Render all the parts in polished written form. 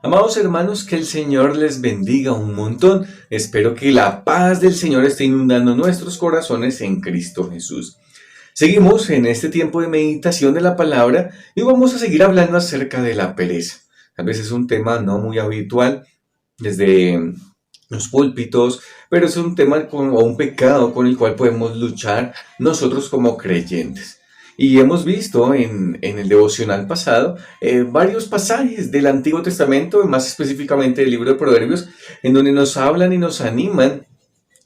Amados hermanos, que el Señor les bendiga un montón. Espero que la paz del Señor esté inundando nuestros corazones en Cristo Jesús. Seguimos en este tiempo de meditación de la palabra y vamos a seguir hablando acerca de la pereza. Tal vez es un tema no muy habitual desde los púlpitos, pero es un tema o un pecado con el cual podemos luchar nosotros como creyentes. Y hemos visto en el devocional pasado varios pasajes del Antiguo Testamento, más específicamente del libro de Proverbios, en donde nos hablan y nos animan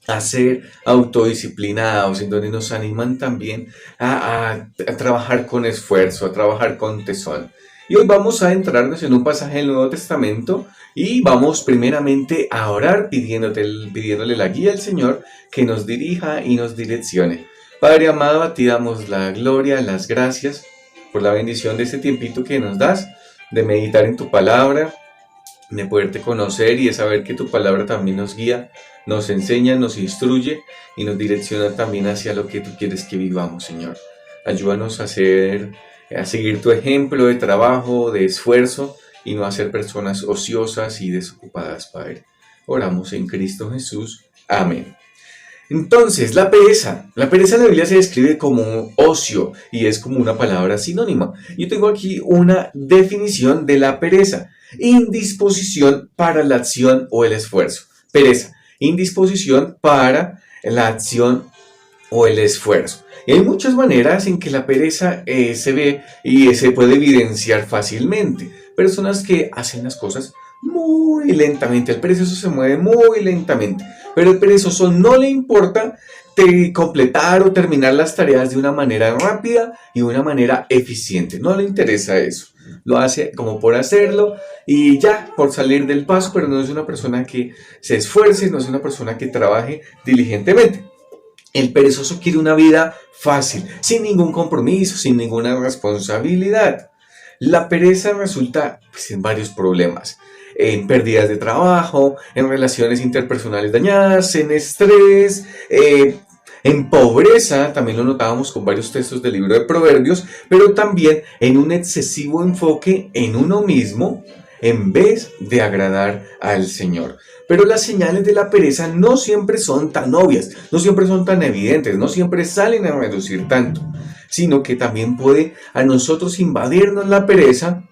a ser autodisciplinados, en donde nos animan también a trabajar con esfuerzo, a trabajar con tesón. Y hoy vamos a entrarnos en un pasaje del Nuevo Testamento y vamos primeramente a orar pidiéndole la guía al Señor que nos dirija y nos direccione. Padre amado, a ti damos la gloria, las gracias por la bendición de este tiempito que nos das, de meditar en tu palabra, de poderte conocer y de saber que tu palabra también nos guía, nos enseña, nos instruye y nos direcciona también hacia lo que tú quieres que vivamos, Señor. Ayúdanos a seguir tu ejemplo de trabajo, de esfuerzo y no a ser personas ociosas y desocupadas, Padre. Oramos en Cristo Jesús. Amén. Entonces, la pereza en la Biblia se describe como ocio y es como una palabra sinónima. Yo tengo aquí una definición de la pereza: indisposición para la acción o el esfuerzo. Pereza, indisposición para la acción o el esfuerzo. Y hay muchas maneras en que la pereza se ve y se puede evidenciar fácilmente. Personas que hacen las cosas muy lentamente. El perezoso se mueve muy lentamente, pero el perezoso no le importa completar o terminar las tareas de una manera rápida y de una manera eficiente. No le interesa eso. Lo hace como por hacerlo y ya, por salir del paso, pero no es una persona que se esfuerce, no es una persona que trabaje diligentemente. El perezoso quiere una vida fácil, sin ningún compromiso, sin ninguna responsabilidad. La pereza resulta en varios problemas: en pérdidas de trabajo, en relaciones interpersonales dañadas, en estrés, en pobreza. También lo notábamos con varios textos del libro de Proverbios, pero también en un excesivo enfoque en uno mismo en vez de agradar al Señor. Pero las señales de la pereza no siempre son tan obvias, no siempre son tan evidentes, no siempre salen a reducir tanto, sino que también puede a nosotros invadirnos la pereza,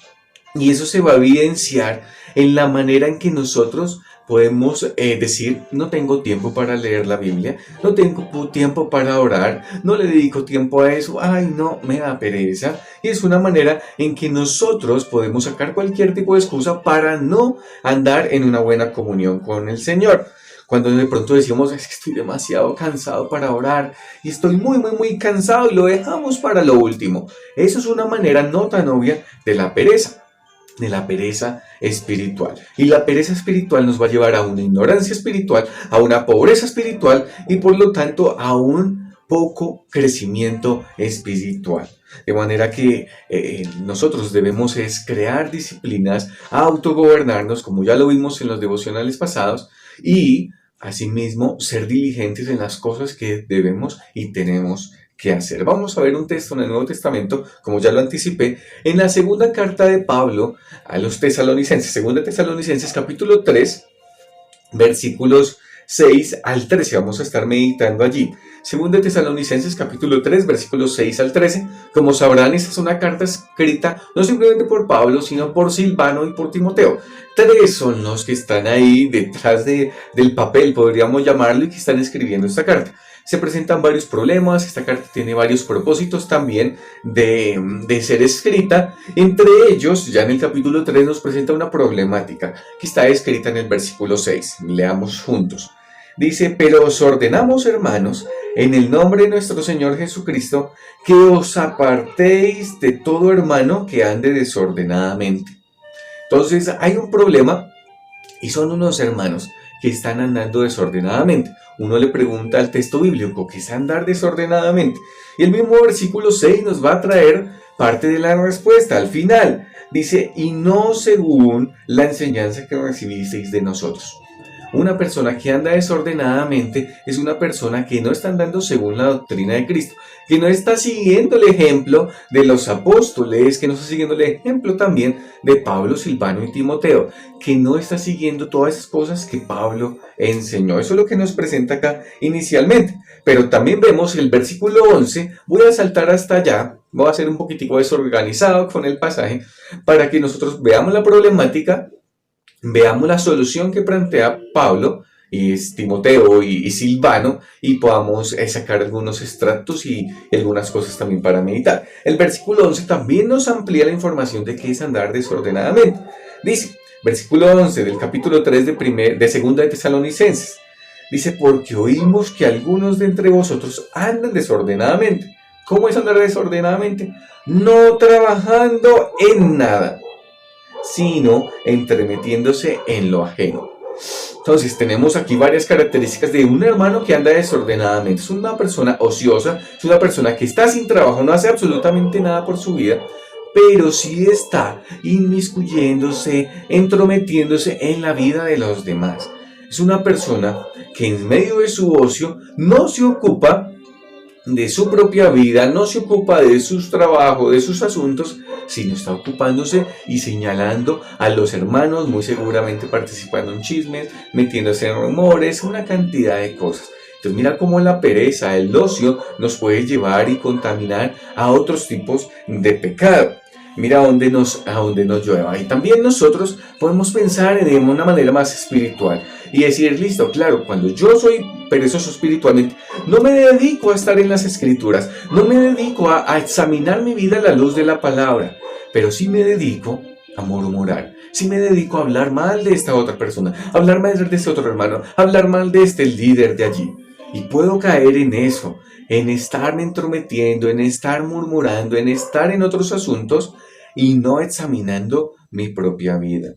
y eso se va a evidenciar en la manera en que nosotros podemos decir: no tengo tiempo para leer la Biblia, no tengo tiempo para orar, no le dedico tiempo a eso, ay no, me da pereza. Y es una manera en que nosotros podemos sacar cualquier tipo de excusa para no andar en una buena comunión con el Señor. Cuando de pronto decimos: es que estoy demasiado cansado para orar y estoy muy cansado, y lo dejamos para lo último. Eso es una manera no tan obvia de la pereza espiritual. Y la pereza espiritual nos va a llevar a una ignorancia espiritual, a una pobreza espiritual y por lo tanto a un poco crecimiento espiritual. De manera que nosotros debemos crear disciplinas, autogobernarnos, como ya lo vimos en los devocionales pasados, y asimismo ser diligentes en las cosas que debemos y tenemos que hacer. Vamos a ver un texto en el Nuevo Testamento, como ya lo anticipé, en la segunda carta de Pablo a los tesalonicenses, segunda Tesalonicenses capítulo 3, versículos 6 al 13. Vamos a estar meditando allí. Segunda Tesalonicenses capítulo 3, versículos 6 al 13. Como sabrán, esta es una carta escrita no simplemente por Pablo, sino por Silvano y por Timoteo. Tres son los que están ahí detrás del papel, podríamos llamarlo, y que están escribiendo esta carta. Se presentan varios problemas, esta carta tiene varios propósitos también de ser escrita. Entre ellos, ya en el capítulo 3 nos presenta una problemática que está escrita en el versículo 6. Leamos juntos. Dice: pero os ordenamos, hermanos, en el nombre de nuestro Señor Jesucristo, que os apartéis de todo hermano que ande desordenadamente. Entonces hay un problema y son unos hermanos que están andando desordenadamente. Uno le pregunta al texto bíblico: ¿qué es andar desordenadamente? Y el mismo versículo 6 nos va a traer parte de la respuesta. Al final dice: y no según la enseñanza que recibisteis de nosotros. Una persona que anda desordenadamente es una persona que no está andando según la doctrina de Cristo, que no está siguiendo el ejemplo de los apóstoles, que no está siguiendo el ejemplo también de Pablo, Silvano y Timoteo, que no está siguiendo todas esas cosas que Pablo enseñó. Eso es lo que nos presenta acá inicialmente. Pero también vemos el versículo 11, voy a saltar hasta allá, voy a ser un poquitico desorganizado con el pasaje, para que nosotros veamos la problemática, veamos la solución que plantea Pablo y Timoteo y Silvano, y podamos sacar algunos extractos y algunas cosas también para meditar. El versículo 11 también nos amplía la información de qué es andar desordenadamente. Dice, versículo 11 del capítulo 3 de segunda de Tesalonicenses, dice, porque oímos que algunos de entre vosotros andan desordenadamente. ¿Cómo es andar desordenadamente? No trabajando en nada, sino entremetiéndose en lo ajeno. Entonces tenemos aquí varias características de un hermano que anda desordenadamente. Es una persona ociosa, es una persona que está sin trabajo, no hace absolutamente nada por su vida, pero sí está inmiscuyéndose, entrometiéndose en la vida de los demás. Es una persona que en medio de su ocio no se ocupa de su propia vida, no se ocupa de sus trabajos, de sus asuntos, sino está ocupándose y señalando a los hermanos, muy seguramente participando en chismes, metiéndose en rumores, una cantidad de cosas. Entonces mira cómo la pereza, el ocio, nos puede llevar y contaminar a otros tipos de pecado. Mira a dónde nos lleva. Y también nosotros podemos pensar de una manera más espiritual y decir, listo, claro, cuando yo soy perezoso espiritualmente, no me dedico a estar en las escrituras, no me dedico a examinar mi vida a la luz de la palabra, pero sí me dedico a murmurar, sí me dedico a hablar mal de esta otra persona, a hablar mal de este otro hermano, a hablar mal de este líder de allí. Y puedo caer en eso, en estarme entrometiendo, en estar murmurando, en estar en otros asuntos y no examinando mi propia vida.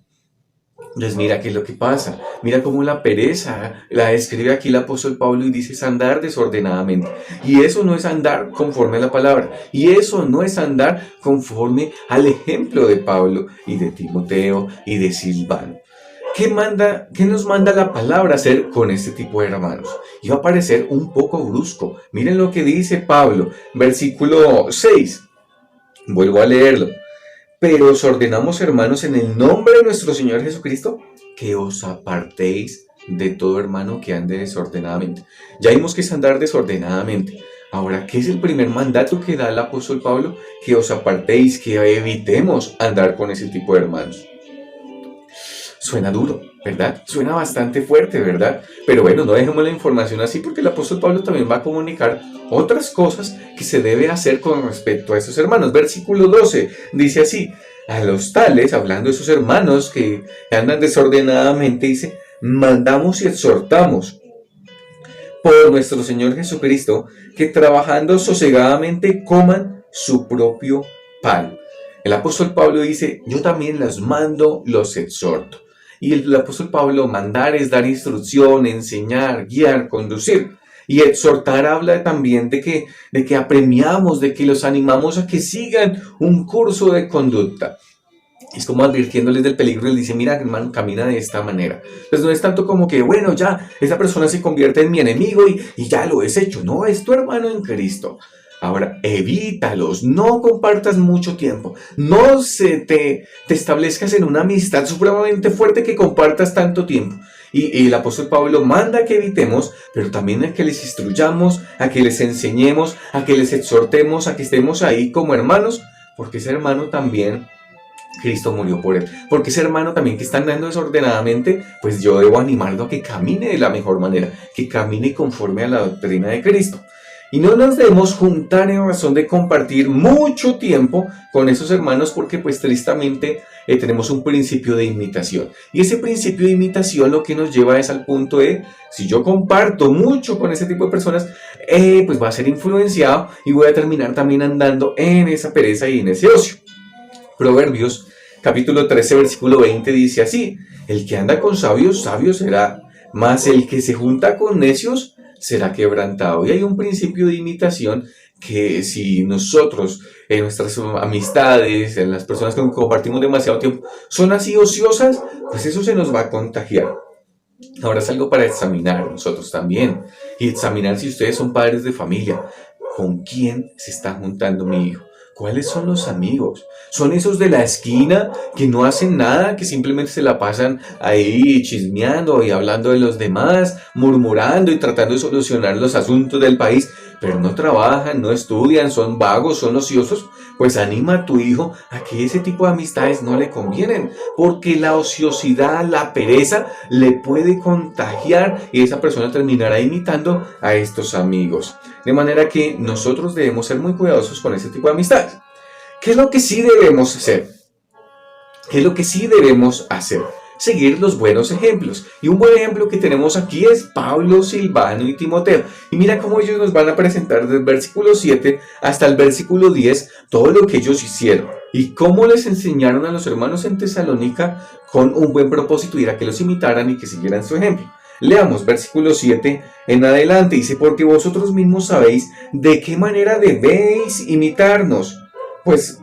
Entonces mira qué es lo que pasa, mira cómo la pereza la describe aquí el apóstol Pablo y dice es andar desordenadamente. Y eso no es andar conforme a la palabra, y eso no es andar conforme al ejemplo de Pablo y de Timoteo y de Silvano. ¿Qué nos manda la palabra hacer con este tipo de hermanos? Y va a parecer un poco brusco. Miren lo que dice Pablo, versículo 6. Vuelvo a leerlo. Pero os ordenamos, hermanos, en el nombre de nuestro Señor Jesucristo, que os apartéis de todo hermano que ande desordenadamente. Ya vimos que es andar desordenadamente. Ahora, ¿qué es el primer mandato que da el apóstol Pablo? Que os apartéis, que evitemos andar con ese tipo de hermanos. Suena duro, ¿verdad? Suena bastante fuerte, ¿verdad? Pero bueno, no dejemos la información así porque el apóstol Pablo también va a comunicar otras cosas que se debe hacer con respecto a esos hermanos. Versículo 12 dice así, a los tales, hablando de esos hermanos que andan desordenadamente, dice, mandamos y exhortamos por nuestro Señor Jesucristo que trabajando sosegadamente coman su propio pan. El apóstol Pablo dice, yo también los mando, los exhorto. Y el apóstol Pablo mandar es dar instrucción, enseñar, guiar, conducir. Y exhortar habla también de que apremiamos, de que los animamos a que sigan un curso de conducta. Es como advirtiéndoles del peligro, les dice, mira hermano, camina de esta manera. Pues no es tanto como que, bueno, ya, esa persona se convierte en mi enemigo y ya lo es hecho. No, es tu hermano en Cristo. Ahora, evítalos, no compartas mucho tiempo, no te establezcas en una amistad supremamente fuerte que compartas tanto tiempo. Y el apóstol Pablo manda que evitemos, pero también a que les instruyamos, a que les enseñemos, a que les exhortemos, a que estemos ahí como hermanos, porque ese hermano también, Cristo murió por él. Porque ese hermano también que está andando desordenadamente, pues yo debo animarlo a que camine de la mejor manera, que camine conforme a la doctrina de Cristo. Y no nos debemos juntar en razón de compartir mucho tiempo con esos hermanos porque pues tristemente tenemos un principio de imitación. Y ese principio de imitación lo que nos lleva es al punto de, si yo comparto mucho con ese tipo de personas, pues va a ser influenciado y voy a terminar también andando en esa pereza y en ese ocio. Proverbios capítulo 13 versículo 20 dice así, el que anda con sabios, sabio será, mas el que se junta con necios, será quebrantado. Y hay un principio de imitación que si nosotros, en nuestras amistades, en las personas que compartimos demasiado tiempo, son así ociosas, pues eso se nos va a contagiar. Ahora es algo para examinar nosotros también y examinar si ustedes son padres de familia. ¿Con quién se está juntando mi hijo? ¿Cuáles son los amigos? ¿Son esos de la esquina que no hacen nada, que simplemente se la pasan ahí chismeando y hablando de los demás, murmurando y tratando de solucionar los asuntos del país, pero no trabajan, no estudian, son vagos, son ociosos? Pues anima a tu hijo a que ese tipo de amistades no le convienen, porque la ociosidad, la pereza le puede contagiar y esa persona terminará imitando a estos amigos. De manera que nosotros debemos ser muy cuidadosos con ese tipo de amistades. ¿Qué es lo que sí debemos hacer? ¿Qué es lo que sí debemos hacer? Seguir los buenos ejemplos. Y un buen ejemplo que tenemos aquí es Pablo, Silvano y Timoteo. Y mira cómo ellos nos van a presentar desde el versículo 7 hasta el versículo 10 todo lo que ellos hicieron. Y cómo les enseñaron a los hermanos en Tesalónica con un buen propósito y era que los imitaran y que siguieran su ejemplo. Leamos versículo 7 en adelante. Dice, porque vosotros mismos sabéis de qué manera debéis imitarnos. Pues,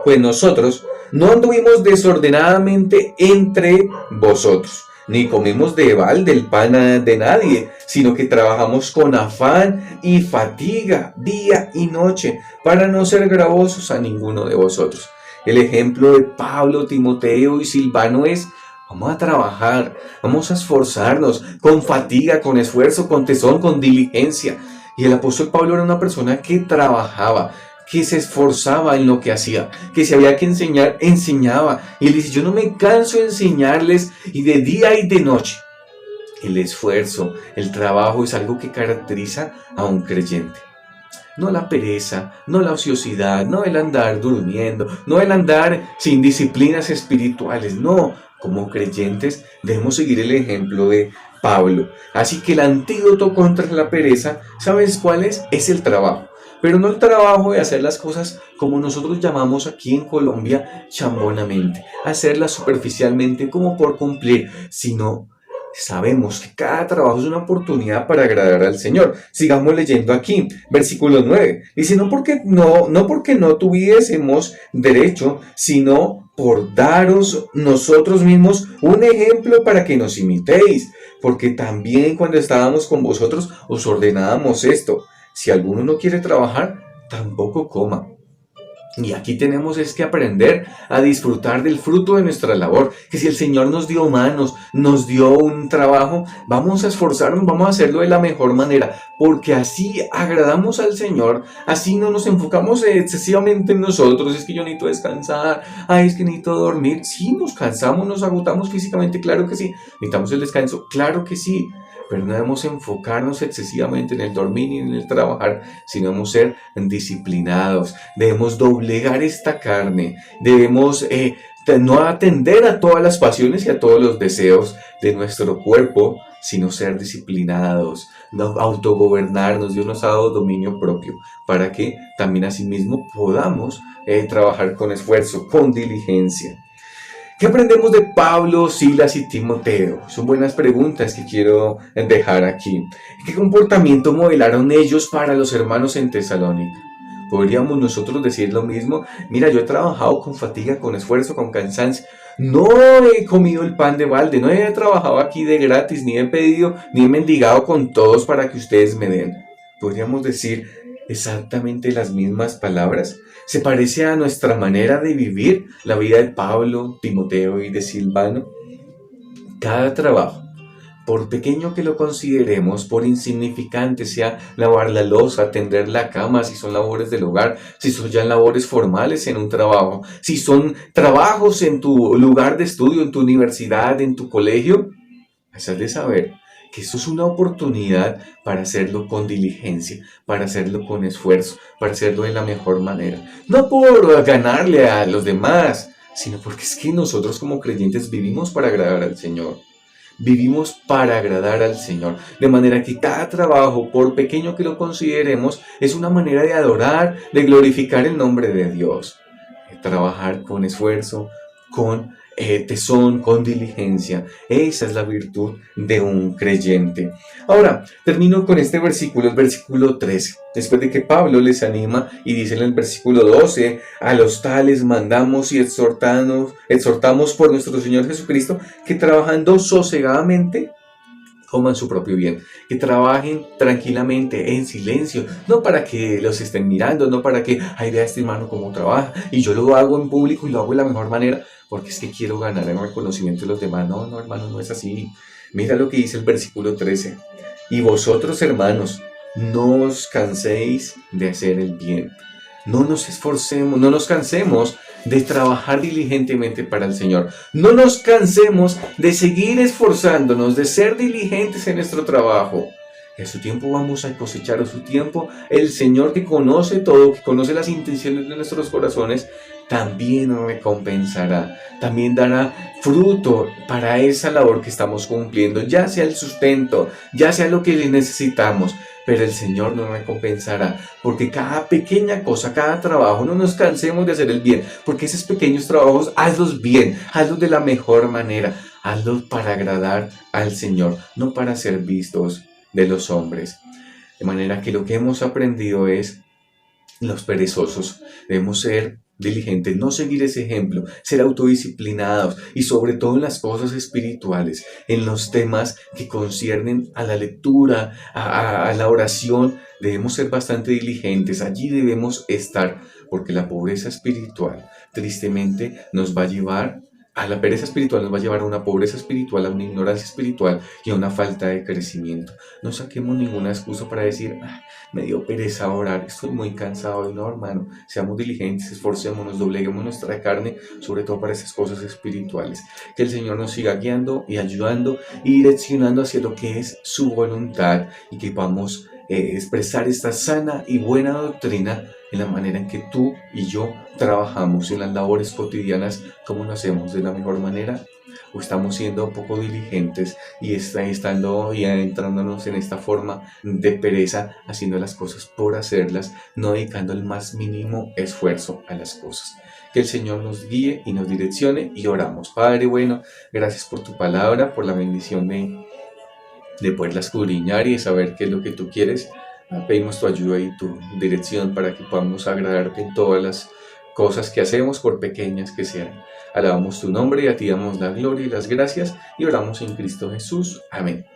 pues nosotros no anduvimos desordenadamente entre vosotros, ni comimos de balde el pan de nadie, sino que trabajamos con afán y fatiga día y noche para no ser gravosos a ninguno de vosotros. El ejemplo de Pablo, Timoteo y Silvano es: vamos a trabajar, vamos a esforzarnos con fatiga, con esfuerzo, con tesón, con diligencia. Y el apóstol Pablo era una persona que trabajaba, que se esforzaba en lo que hacía, que si había que enseñar, enseñaba. Y él dice, yo no me canso de enseñarles y de día y de noche. El esfuerzo, el trabajo es algo que caracteriza a un creyente. No la pereza, no la ociosidad, no el andar durmiendo, no el andar sin disciplinas espirituales, no. Como creyentes debemos seguir el ejemplo de Pablo. Así que el antídoto contra la pereza, ¿sabes cuál es? Es el trabajo. Pero no el trabajo de hacer las cosas como nosotros llamamos aquí en Colombia chambonamente, hacerlas superficialmente como por cumplir, sino sabemos que cada trabajo es una oportunidad para agradar al Señor. Sigamos leyendo aquí, versículo 9. Dice, no porque no tuviésemos derecho, sino por daros nosotros mismos un ejemplo para que nos imitéis. Porque también cuando estábamos con vosotros os ordenábamos esto: si alguno no quiere trabajar, tampoco coma. Y aquí tenemos es que aprender a disfrutar del fruto de nuestra labor, que si el Señor nos dio manos, nos dio un trabajo, vamos a esforzarnos, vamos a hacerlo de la mejor manera, porque así agradamos al Señor, así no nos enfocamos excesivamente en nosotros. Es que yo necesito descansar, es que necesito dormir. Sí, nos cansamos, nos agotamos físicamente, claro que sí. Necesitamos el descanso, claro que sí. Pero no debemos enfocarnos excesivamente en el dormir ni en el trabajar, sino debemos ser disciplinados, debemos doblegar esta carne, debemos no atender a todas las pasiones y a todos los deseos de nuestro cuerpo, sino ser disciplinados, no autogobernarnos. Dios nos ha dado dominio propio para que también asimismo podamos trabajar con esfuerzo, con diligencia. ¿Qué aprendemos de Pablo, Silas y Timoteo? Son buenas preguntas que quiero dejar aquí. ¿Qué comportamiento modelaron ellos para los hermanos en Tesalónica? ¿Podríamos nosotros decir lo mismo? Mira, yo he trabajado con fatiga, con esfuerzo, con cansancio. No he comido el pan de balde, no he trabajado aquí de gratis, ni he pedido, ni he mendigado con todos para que ustedes me den. ¿Podríamos decir exactamente las mismas palabras? ¿Se parece a nuestra manera de vivir la vida de Pablo, Timoteo y de Silvano? Cada trabajo, por pequeño que lo consideremos, por insignificante sea lavar la loza, tender la cama, si son labores del hogar, si son ya labores formales en un trabajo, si son trabajos en tu lugar de estudio, en tu universidad, en tu colegio, has de saber que eso es una oportunidad para hacerlo con diligencia, para hacerlo con esfuerzo, para hacerlo de la mejor manera. No por ganarle a los demás, sino porque es que nosotros como creyentes vivimos para agradar al Señor. Vivimos para agradar al Señor, de manera que cada trabajo, por pequeño que lo consideremos, es una manera de adorar, de glorificar el nombre de Dios. Trabajar con esfuerzo, con tesón, con diligencia. Esa es la virtud de un creyente. Ahora, termino con este versículo, el versículo 13. Después de que Pablo les anima y dice en el versículo 12, a los tales mandamos y exhortamos por nuestro Señor Jesucristo que trabajando sosegadamente coman su propio bien, que trabajen tranquilamente, en silencio, no para que los estén mirando, no para que, ay, vea este hermano cómo trabaja, y yo lo hago en público y lo hago de la mejor manera, porque es que quiero ganar el reconocimiento de los demás. No, no, hermano, no es así. Mira lo que dice el versículo 13. Y vosotros, hermanos, no os canséis de hacer el bien. No nos esforcemos, no nos cansemos de trabajar diligentemente para el Señor. No nos cansemos de seguir esforzándonos, de ser diligentes en nuestro trabajo. En su tiempo vamos a cosechar, en su tiempo el Señor, que conoce todo, que conoce las intenciones de nuestros corazones, también nos recompensará, también dará fruto para esa labor que estamos cumpliendo, ya sea el sustento, ya sea lo que necesitamos, pero el Señor nos recompensará, porque cada pequeña cosa, cada trabajo, no nos cansemos de hacer el bien, porque esos pequeños trabajos, hazlos bien, hazlos de la mejor manera, hazlos para agradar al Señor, no para ser vistos de los hombres. De manera que lo que hemos aprendido es: los perezosos debemos ser diligentes, no seguir ese ejemplo, ser autodisciplinados y sobre todo en las cosas espirituales, en los temas que conciernen a la lectura, a la oración, debemos ser bastante diligentes, allí debemos estar, porque la pobreza espiritual tristemente nos va a llevar a la pereza espiritual, nos va a llevar a una pobreza espiritual, a una ignorancia espiritual y a una falta de crecimiento. No saquemos ninguna excusa para decir: me dio pereza orar, estoy muy cansado. No, hermano, seamos diligentes, esforcémonos, dobleguemos nuestra carne, sobre todo para esas cosas espirituales. Que el Señor nos siga guiando y ayudando y direccionando hacia lo que es su voluntad, y que podamos expresar esta sana y buena doctrina en la manera en que tú y yo trabajamos en las labores cotidianas. ¿Cómo lo hacemos? ¿De la mejor manera? ¿O estamos siendo un poco diligentes y estando y entrándonos en esta forma de pereza, haciendo las cosas por hacerlas, no dedicando el más mínimo esfuerzo a las cosas? Que el Señor nos guíe y nos direccione, y oramos. Padre bueno, gracias por tu palabra, por la bendición de poderla escudriñar y de saber qué es lo que tú quieres. Pedimos tu ayuda y tu dirección para que podamos agradarte en todas las cosas que hacemos, por pequeñas que sean. Alabamos tu nombre y a ti damos la gloria y las gracias, y oramos en Cristo Jesús. Amén.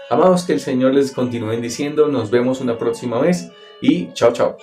Amados, que el Señor les continúe bendiciendo. Nos vemos una próxima vez y chao, chao.